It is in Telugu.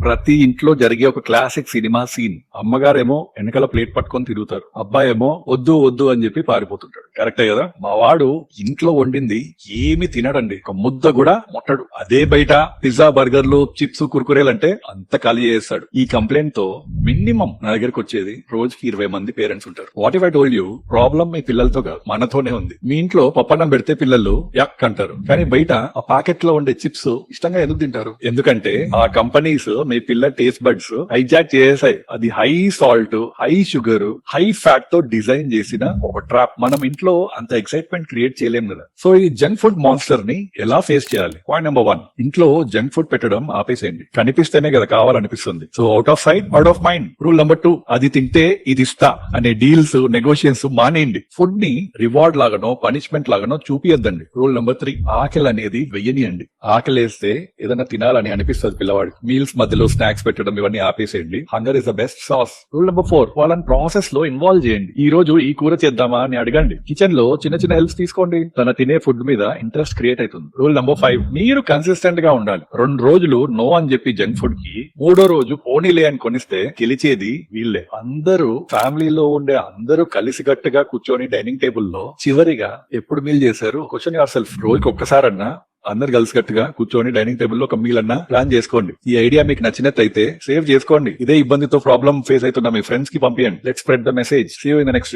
ప్రతి ఇంట్లో జరిగే ఒక క్లాసిక్ సినిమా సీన్. అమ్మగారేమో వెనకాల ప్లేట్ పట్టుకొని తిరుగుతారు, అబ్బాయేమో వద్దు వద్దు అని చెప్పి పారిపోతుంటాడు. కరెక్టే కదా? మా వాడు ఇంట్లో వండింది ఏమి తినడండి, ఒక ముద్ద కూడా ముట్టడు. అదే బయట పిజ్జా, బర్గర్లు, చిప్స్, కుర్కురేలు అంటే అంత ఖాళీ చేస్తాడు. ఈ కంప్లైంట్ తో మినిమం నా దగ్గరకు వచ్చేది రోజుకి 20 మంది పేరెంట్స్ ఉంటారు. What if I told you, problem మీ పిల్లలతో కాదు, మనతోనే ఉంది. మీ ఇంట్లో పప్పన్నం పెడితే పిల్లలు యక్ అంటారు, కానీ బయట ఆ ప్యాకెట్ లో ఉండే చిప్స్ ఇష్టంగా ఎందుకు తింటారు? ఎందుకంటే ఆ కంపెనీస్ మీ పిల్ల టేస్ట్ బడ్స్ హైజాక్ చేసాయి. అది high salt, high sugar, high fat తో డిజైన్ చేసిన ఒక ట్రాప్. మనం ఇంట్లో అంత ఎక్సైట్మెంట్ క్రియేట్ చేయలేం కదా. సో ఈ జంక్ ఫుడ్ మాన్స్టర్ ని ఎలా ఫేస్ చేయాలి? పాయింట్ నెంబర్ 1, ఇంట్లో జంక్ ఫుడ్ పెట్టడం ఆపేసేయండి. కనిపిస్తేనే కదా కావాలనిపిస్తుంది. So out of sight out of mind. Rule number 2, అది తింటే ఇది ఇస్తా అనే డీల్స్, నెగోషియన్స్ మానేయండి. ఫుడ్ ని రివార్డ్ లాగానో పనిష్మెంట్ లాగానో చూపియద్దండి. రూల్ నెంబర్ 3, ఆకలి అనేది వెయ్యనియండి. ఆకలేస్తే ఏదైనా తినాలని అనిపిస్తుంది పిల్లవాడు. మీల్స్ మధ్యలో స్నాక్స్ పెట్టడం ఇవన్నీ ఆపేసేయండి. Hunger is the best sauce. Rule number 4, వాళ్ళని ప్రాసెస్ లో ఇన్వాల్వ్ చేయండి. ఈ రోజు ఈ కూర చేద్దామా అని అడగండి. కిచెన్ లో చిన్న చిన్న హెల్ప్స్ తీసుకోండి. తన తినే ఫుడ్ మీద ఇంట్రెస్ట్ క్రియేట్ అవుతుంది. రూల్ నెంబర్ 5, మీరు కన్సిస్టెంట్ గా ఉండాలి. 2 రోజులు నో అని చెప్పి జంక్ ఫుడ్ కి 3వ రోజు పోనీలే అని కొనిస్తే గెలిచేది వీళ్ళే. అందరూ ఫ్యామిలీలో ఉండే అందరూ కలిసికట్టుగా కూర్చొని డైనింగ్ టేబుల్ లో చివరిగా ఎప్పుడు మీల్ చేశారు? Question your self. రోజుకి ఒక్కసారన్నా అందరు కలిసికట్టుగా కూర్చొని డైనింగ్ టేబుల్ లో ఒక మీల్ అన్నా ప్లాన్ చేసుకోండి. ఈ ఐడియా మీకు నచ్చినట్లయితే సేవ్ చేసుకోండి. ఇదే ఇబ్బందితో ప్రాబ్లం ఫేస్ అవుతున్న మీ ఫ్రెండ్స్ కి పంపించండి. Let's spread the message. See you in the next